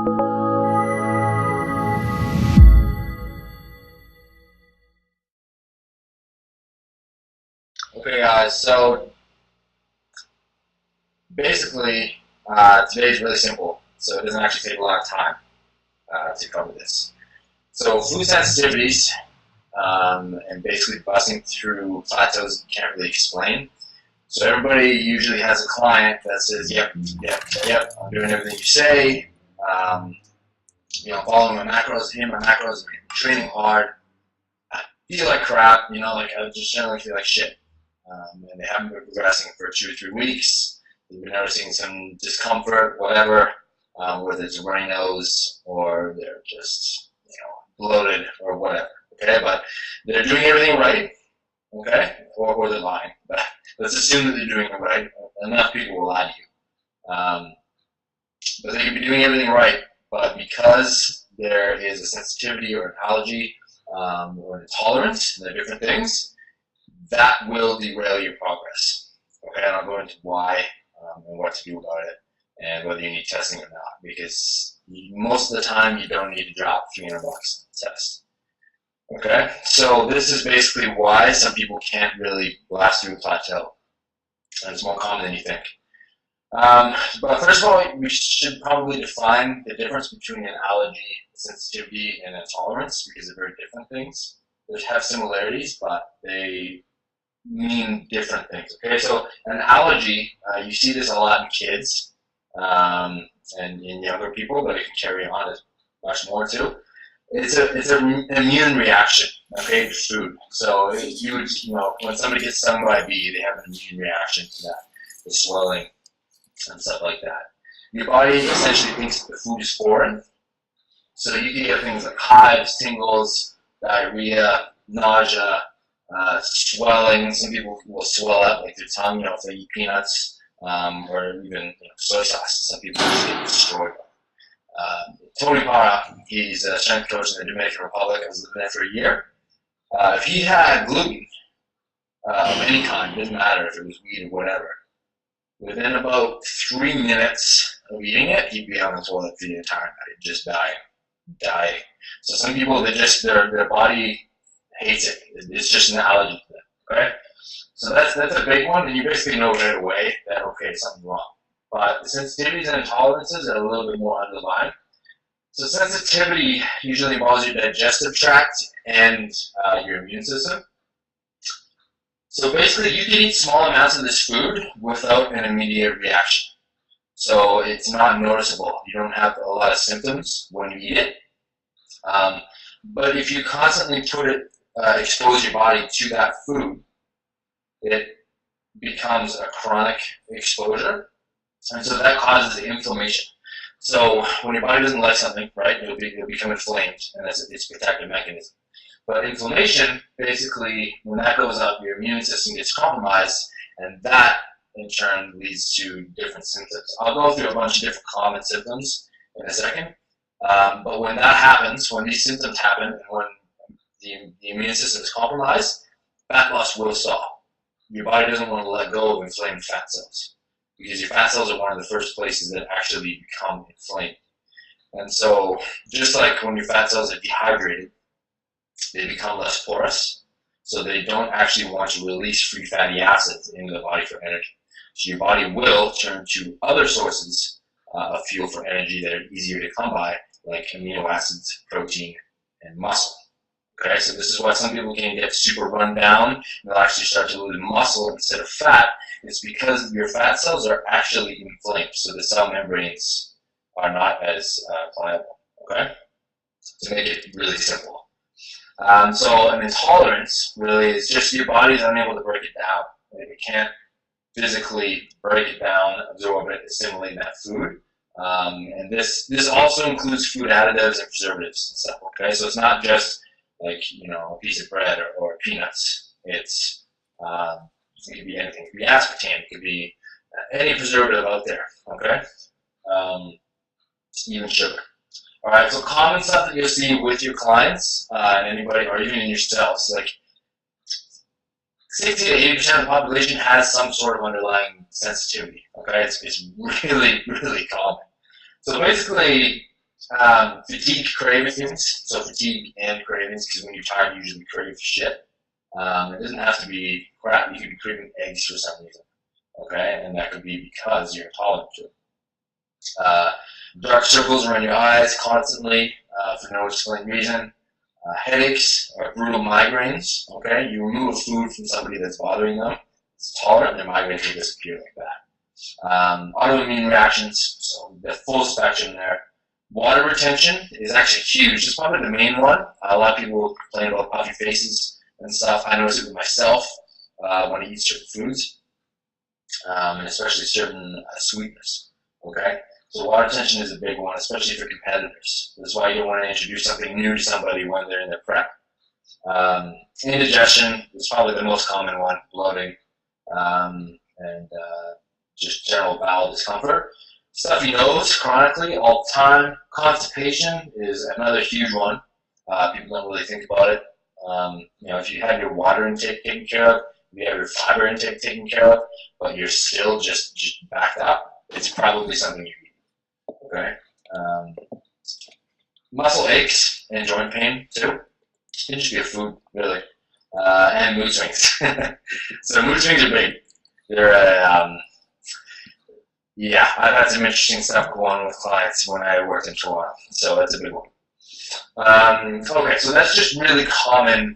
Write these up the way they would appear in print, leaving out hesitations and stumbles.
Okay guys, so basically today's really simple, so it doesn't actually take a lot of time to cover this. So food sensitivities and basically busting through plateaus you can't really explain. So everybody usually has a client that says, yep, I'm doing everything you say, following my macros, hitting my macros, training hard, I feel like crap, like I just generally feel like shit. And they haven't been progressing for 2 or 3 weeks. They've been noticing some discomfort, whatever, whether it's a runny nose or they're just, bloated or whatever. Okay, but they're doing everything right. Okay, or they're lying. But let's assume that they're doing it right. Enough people will lie to you. But they could be doing everything right, but because there is a sensitivity or an allergy or an intolerance, and they're different things, that will derail your progress. Okay, and I'll go into why and what to do about it, and whether you need testing or not, because most of the time you don't need to drop $300 on the test. Okay, so this is basically why some people can't really blast through a plateau, and it's more common than you think. But first of all, we should probably define the difference between an allergy, sensitivity, and intolerance, because they're very different things. They have similarities, but they mean different things. Okay, so an allergy, you see this a lot in kids and in younger people, but it can carry on as much more too. It's an immune reaction, okay, to food. So when somebody gets stung by a bee, they have an immune reaction to that, the swelling and stuff like that. Your body essentially thinks the food is foreign, so you can get things like hives, tingles, diarrhea, nausea, swelling. Some people will swell up like their tongue, if they eat peanuts, or even soy sauce. Some people just get destroyed. Tony Parra, he's a strength coach in the Dominican Republic. I was living there for a year. If he had gluten of any kind, didn't matter if it was wheat or whatever, within about 3 minutes of eating it, he'd be on the toilet for the entire night, just dying. So some people, their body hates it. It's just an allergy to them. Okay, so that's a big one, and you basically know right away that something's wrong. But the sensitivities and intolerances are a little bit more underlined. So sensitivity usually involves your digestive tract and your immune system. So basically, you can eat small amounts of this food without an immediate reaction. So it's not noticeable. You don't have a lot of symptoms when you eat it. But if you constantly expose your body to that food, it becomes a chronic exposure. And so that causes inflammation. So when your body doesn't like something, right, it'll become inflamed, and that's its protective mechanism. But inflammation, basically, when that goes up, your immune system gets compromised, and that, in turn, leads to different symptoms. I'll go through a bunch of different common symptoms in a second. But when that happens, when these symptoms happen, and when the immune system is compromised, fat loss will stall. Your body doesn't want to let go of inflamed fat cells, because your fat cells are one of the first places that actually become inflamed. And so, just like when your fat cells are dehydrated, they become less porous, so they don't actually want to release free fatty acids into the body for energy. So your body will turn to other sources of fuel for energy that are easier to come by, like amino acids, protein, and muscle. Okay, so this is why some people can get super run down, and they'll actually start to lose muscle instead of fat. It's because your fat cells are actually inflamed, so the cell membranes are not as pliable. Okay, to make it really simple. So an intolerance really is just your body's unable to break it down. It can't physically break it down, absorb it, assimilate that food. And this also includes food additives and preservatives and stuff. Okay, so it's not just like a piece of bread or peanuts. It could be anything. It could be aspartame. It could be any preservative out there. Okay, even sugar. All right, so common stuff that you'll see with your clients and anybody, or even in yourselves, like 60 to 80% of the population has some sort of underlying sensitivity. Okay, it's really, really common. So basically, Fatigue cravings, so fatigue and cravings, because when you're tired, you usually crave shit. It doesn't have to be crap. You could be craving eggs for some reason, okay? And that could be because you're intolerant to it. Dark circles around your eyes constantly for no explained reason. Headaches or brutal migraines, okay? You remove food from somebody that's bothering them, it's tolerant, their migraines will disappear like that. Autoimmune reactions, so the full spectrum there. Water retention is actually huge. It's probably the main one. A lot of people complain about puffy faces and stuff. I notice it with myself when I eat certain foods, and especially certain sweeteners. Okay, so water retention is a big one, especially for competitors. That's why you don't want to introduce something new to somebody when they're in their prep. Indigestion is probably the most common one, bloating, and just general bowel discomfort. Stuffy nose chronically all the time. Constipation is another huge one. People don't really think about it. If you have your water intake taken care of, you have your fiber intake taken care of, but you're still just backed up, it's probably something you need. Okay. Muscle aches and joint pain too. It can just be a food, really. And mood swings. So mood swings are big. They're yeah, I've had some interesting stuff go on with clients when I worked in Toronto, so that's a big one. Okay, so that's just really common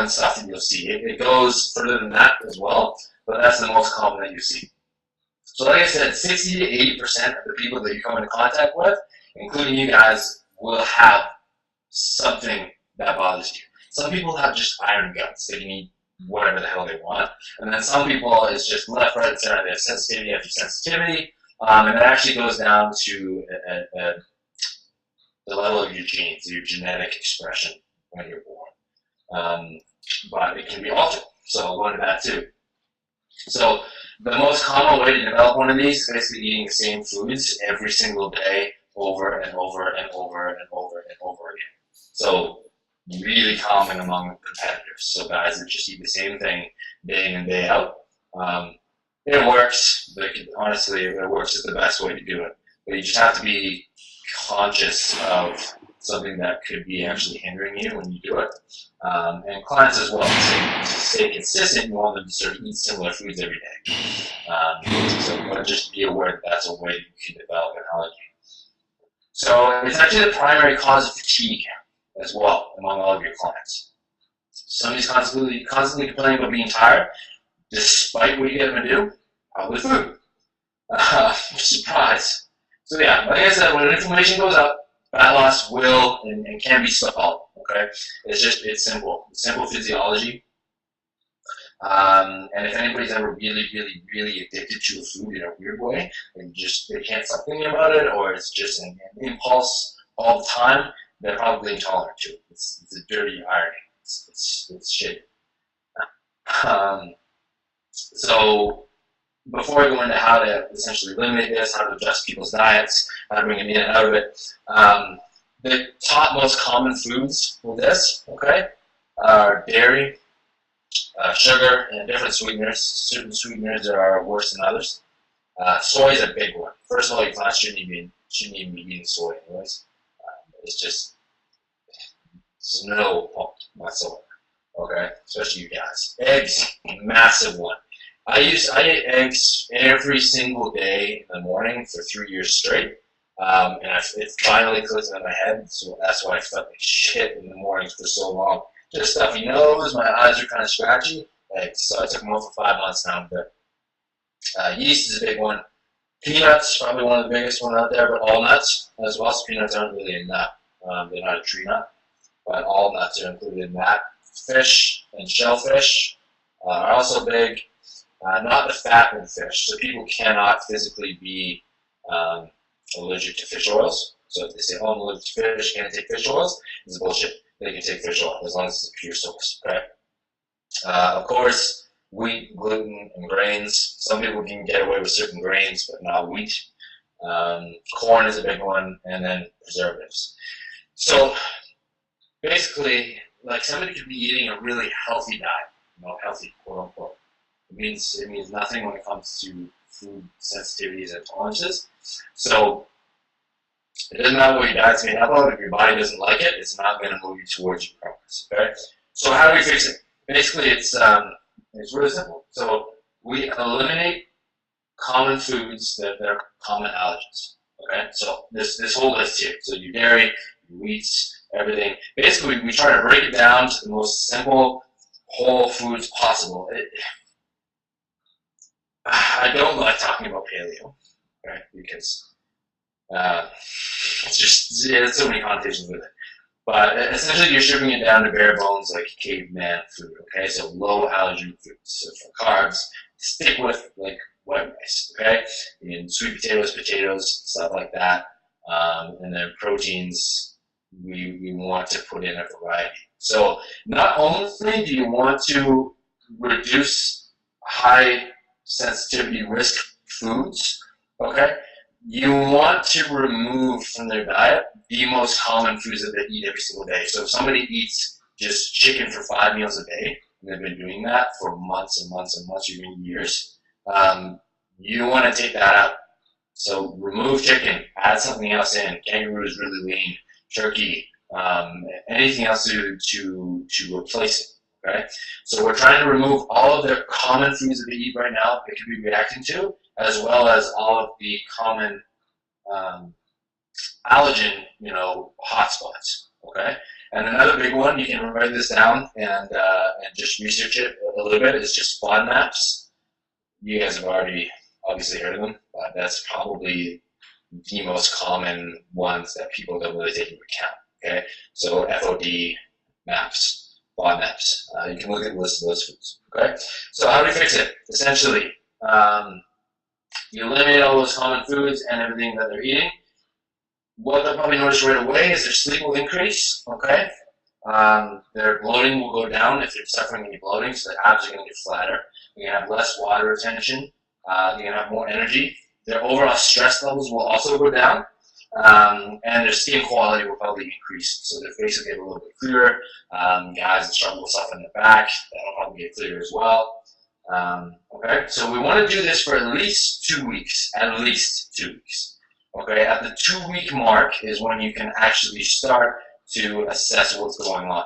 stuff that you'll see. It goes further than that as well, but that's the most common that you see. So like I said, 60 to 80% of the people that you come into contact with, including you guys, will have something that bothers you. Some people have just iron guts. They can eat whatever the hell they want. And then some people, it's just left, right, and center. They have sensitivity after sensitivity. And it actually goes down to the level of your genes, your genetic expression when you're born. But it can be altered. So I'll go into that too. So the most common way to develop one of these is basically eating the same foods every single day over and over and over and over and over again. So really common among competitors. So guys that just eat the same thing day in and day out. It works. But honestly, it works. It's the best way to do it. But you just have to be conscious of something that could be actually hindering you when you do it. And clients as well. To stay consistent, you want them to sort of eat similar foods every day. But just be aware that that's a way you can develop an allergy. So it's actually the primary cause of fatigue as well among all of your clients. Somebody's constantly complaining about being tired, despite what you get them to do, probably food. Surprise. So yeah, like I said, when inflammation goes up, fat loss will and can be stalled. Okay, it's simple. It's simple physiology. And if anybody's ever really, really, really addicted to a food in a weird way, and they can't stop thinking about it, or it's just an impulse all the time, they're probably intolerant to it. It's a dirty irony. It's shit. So before I go into how to essentially eliminate this, how to adjust people's diets, how to bring them in and out of it, the top most common foods for this, okay, are dairy, sugar, and different sweeteners. Certain sweeteners are worse than others. Soy is a big one. First of all, your class shouldn't even be eating soy anyways. It's just there's no point whatsoever. Okay, especially you guys. Eggs, massive one. I ate eggs every single day in the morning for 3 years straight. It finally clicked in my head, so that's why I felt like shit in the mornings for so long. Just stuffy nose, my eyes are kind of scratchy. So I took them off for 5 months now. But yeast is a big one. Peanuts, probably one of the biggest ones out there, but all nuts as well. So peanuts aren't really a nut. They're not a tree nut, but all nuts are included in that. Fish and shellfish are also big. Not the fat in fish. So people cannot physically be allergic to fish oils. So if they say, oh, I'm allergic to fish, can't take fish oils, it's bullshit. They can take fish oil as long as it's a pure source. Okay? Of course, wheat, gluten, and grains. Some people can get away with certain grains, but not wheat. Corn is a big one, and then preservatives. So basically, like somebody could be eating a really healthy diet, healthy, quote unquote. It means nothing when it comes to food sensitivities and tolerances. So It doesn't matter what your diet's made up of. If your body doesn't like it, it's not going to move you towards your progress. Okay. So how do we fix it? Basically, it's really simple. So we eliminate common foods that are common allergens. Okay. So this whole list here. So your dairy, your wheats, everything. Basically, we try to break it down to the most simple whole foods possible. I don't like talking about paleo, right? Because it's just there's so many connotations with it. But essentially, you're stripping it down to bare bones, like caveman food. Okay, so low allergen foods. So for carbs, stick with like white rice. Okay, and sweet potatoes, stuff like that. And then proteins, we want to put in a variety. So not only do you want to reduce high sensitivity risk foods, okay, you want to remove from their diet the most common foods that they eat every single day. So if somebody eats just chicken for 5 meals a day, and they've been doing that for months and months and months, even years, you want to take that out. So remove chicken, add something else in. Kangaroo is really lean. Turkey, anything else to replace it. Okay, so we're trying to remove all of the common foods that they eat right now they could be reacting to, as well as all of the common allergen, hotspots. Okay, and another big one, you can write this down and just research it a little bit. Is just FODMAPs. You guys have already obviously heard of them, but that's probably the most common ones that people don't really take into account. Okay, so FOD maps. FODMAPs. You can look at the list of those foods. Okay, so how do we fix it? Essentially, you eliminate all those common foods and everything that they're eating. What they'll probably notice right away is their sleep will increase. Okay, their bloating will go down if they're suffering any bloating, so their abs are going to get flatter. They're going to have less water retention. They're going to have more energy. Their overall stress levels will also go down. And their skin quality will probably increase, so their face will get a little bit clearer. Guys that struggle with stuff in the back, that'll probably get clearer as well. Okay, so we want to do this for at least 2 weeks. At least 2 weeks. Okay, at the 2-week mark is when you can actually start to assess what's going on.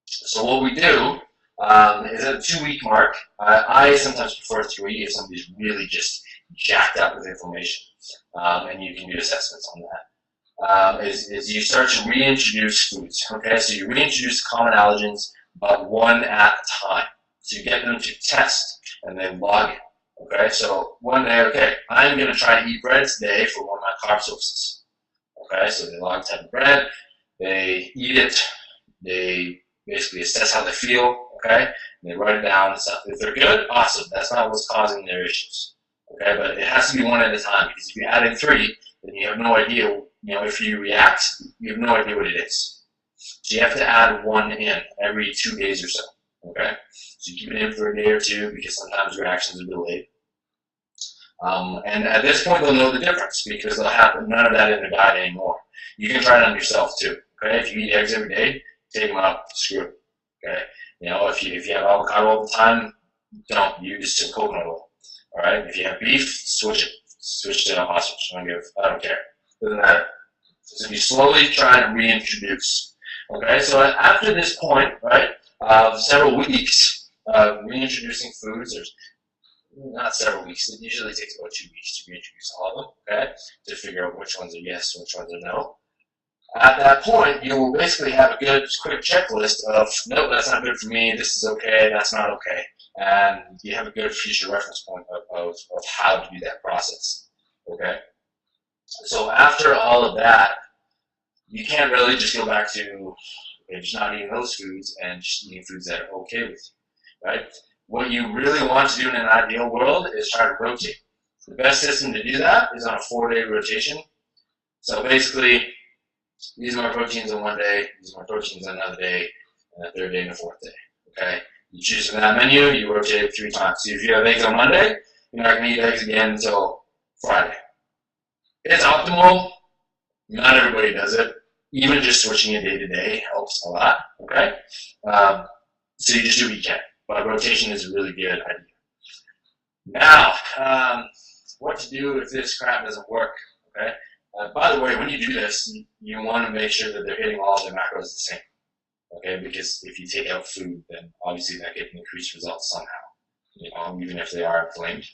So what we do is at the 2-week mark. I sometimes prefer 3 if somebody's really just jacked up with inflammation. And you can do assessments on that. Is you start to reintroduce foods. Okay, so you reintroduce common allergens, but one at a time. So you get them to test, and they log it. Okay, so one day, okay, I'm going to try to eat bread today for one of my carb sources. Okay, so they log type of bread, they eat it, they basically assess how they feel. Okay, and they write it down and stuff. If they're good, awesome. That's not what's causing their issues. Okay, but it has to be one at a time, because if you add in 3, then you have no idea, if you react, you have no idea what it is. So you have to add 1 in every 2 days or so, okay? So you keep it in for a day or 2, because sometimes reactions are delayed. And at this point, they'll know the difference, because they'll have none of that in their diet anymore. You can try it on yourself too, okay? If you eat eggs every day, take them out, screw it, okay? If you have avocado all the time, don't. You just some coconut oil. All right. If you have beef, switch it. Switch to ostrich. I don't care. Doesn't matter. So you slowly try to reintroduce. Okay. So after this point, right, several weeks of reintroducing foods, there's not several weeks. It usually takes about 2 weeks to reintroduce all of them. Okay. To figure out which ones are yes, which ones are no. At that point, you will basically have a good, quick checklist of, nope, that's not good for me. This is okay. That's not okay. And you have a good future reference point of how to do that process. Okay? So after all of that, you can't really just go back to just not eating those foods and just eating foods that are okay with you. Right? What you really want to do in an ideal world is try to rotate. The best system to do that is on a 4-day rotation. So basically, these are my proteins on one day, these are my proteins on another day, and a 3rd day and a 4th day. Okay? You choose from that menu, you rotate it 3 times. So if you have eggs on Monday, you're not going to eat eggs again until Friday. It's optimal. Not everybody does it. Even just switching it day to day helps a lot. Okay? So you just do what you can. But rotation is a really good idea. Now, what to do if this crap doesn't work? Okay? By the way, when you do this, you want to make sure that they're hitting all of their macros the same. Okay, because if you take out food, then obviously that can increase results somehow, even if they are inflamed.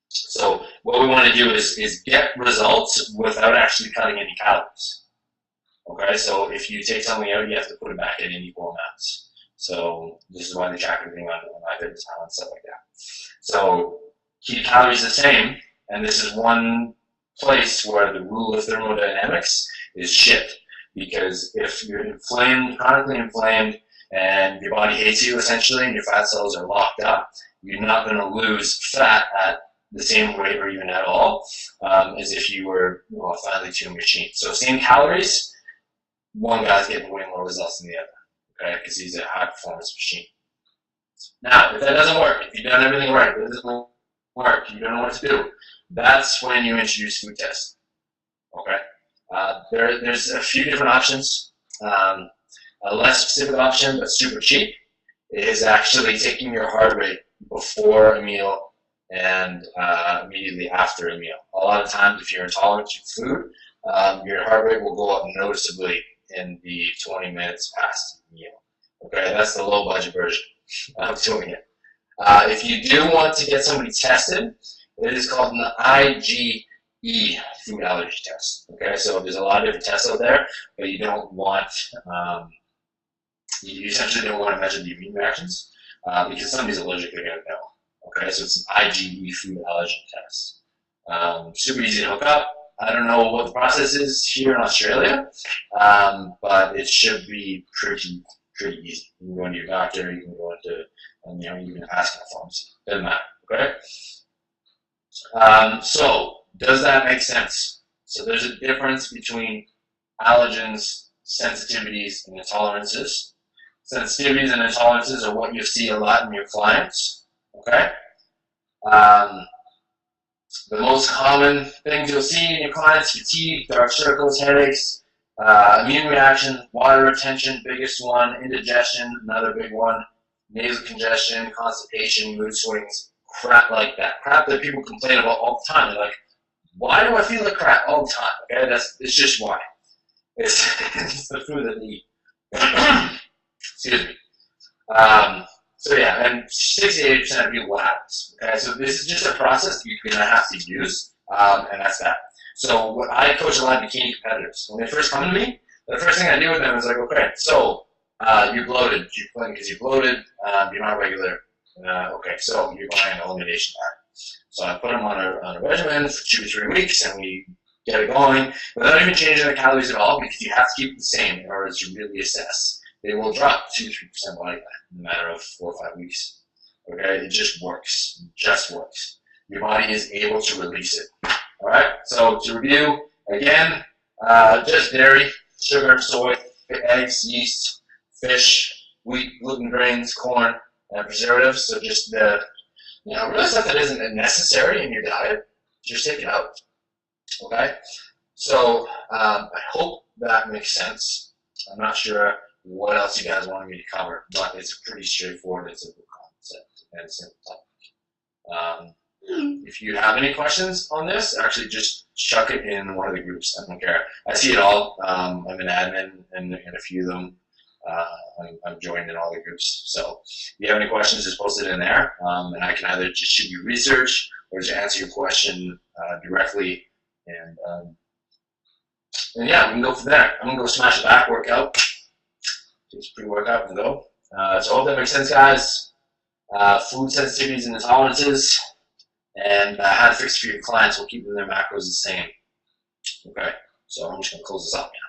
So what we want to do is get results without actually cutting any calories. Okay, so if you take something out, you have to put it back in equal amounts. So this is why they track everything on MyFitnessPal and stuff like that. So keep calories the same, and this is one place where the rule of thermodynamics is shit. Because if you're inflamed, chronically inflamed, and your body hates you essentially, and your fat cells are locked up, you're not going to lose fat at the same rate or even at all as if you were a finely tuned machine. So same calories, one guy's getting way more results than the other, okay? Because he's a high performance machine. Now, if that doesn't work, if you've done everything right, but it doesn't work, you don't know what to do, that's when you introduce food testing, okay? There's a few different options. A less specific option, but super cheap, is actually taking your heart rate before a meal and immediately after a meal. A lot of times, if you're intolerant to food, your heart rate will go up noticeably in the 20 minutes past the meal. Okay, that's the low budget version of doing it. If you do want to get somebody tested, it is called an IgE food allergy test. Okay, so there's a lot of different tests out there, but you don't want, you essentially don't want to measure the immune reactions because somebody's allergic, they're going to know. Okay, so it's an IgE food allergen test. Super easy to hook up. I don't know what the process is here in Australia, but it should be pretty easy. You can go into your doctor, you can go into, you can ask in a pharmacy. Doesn't matter. Okay. So does that make sense? So there's a difference between allergens, sensitivities, and intolerances. Sensitivities and intolerances are what you see a lot in your clients. Okay. The most common things you'll see in your clients: fatigue, dark circles, headaches, immune reaction, water retention, biggest one, indigestion, another big one, nasal congestion, constipation, mood swings, crap like that. Crap that people complain about all the time. They're like, why do I feel like crap all the time? Okay, it's just why. It's the food that they eat. Excuse me. So yeah, and 60-80% of people have this. Okay, so this is just a process that you're gonna have to use, and that's that. So what I coach a lot of bikini competitors. When they first come to me, the first thing I do with them is like, okay, so you're bloated. You're playing because you're bloated. You're not regular. Okay, so you're going on an elimination diet. So I put them on a regimen for 2 to 3 weeks, and we get it going without even changing the calories at all, because you have to keep it the same in order to really assess. They will drop 2 to 3% body fat in a matter of 4 or 5 weeks. Okay, it just works. It just works. Your body is able to release it. All right. So to review again, just dairy, sugar, soy, eggs, yeast, fish, wheat, gluten, grains, corn, and preservatives. So just the really stuff that isn't necessary in your diet, just take it out. Okay. So I hope that makes sense. I'm not sure what else you guys wanted me to cover, but it's pretty straightforward and simple concept and simple topic. If you have any questions on this, actually just chuck it in one of the groups. I don't care. I see it all. I'm an admin in a few of them. I'm joined in all the groups. So if you have any questions, just post it in there, and I can either just shoot you research or just answer your question directly. And yeah, we can go from there. I'm gonna go smash a back workout. It's a pre-workout and go. So I hope that makes sense, guys. Food sensitivities and intolerances, and how to fix it for your clients while keeping their macros the same. Okay, so I'm just gonna close this up now.